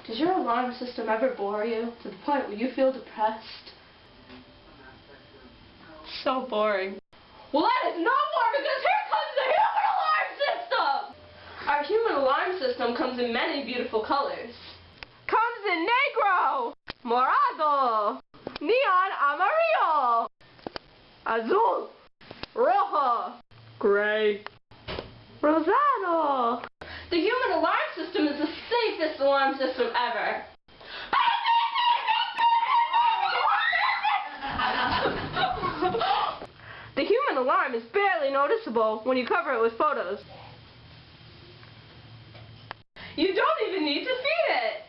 Does your alarm system ever bore you to the point where you feel depressed? So boring. Well, that is no more, because here comes the human alarm system! Our human alarm system comes in many beautiful colors. Comes in negro, morado, neon amarillo, azul, rojo, Gray. rosado. The human alarm system is the safest alarm system ever. The human alarm is barely noticeable when you cover it with photos. You don't even need to feed it.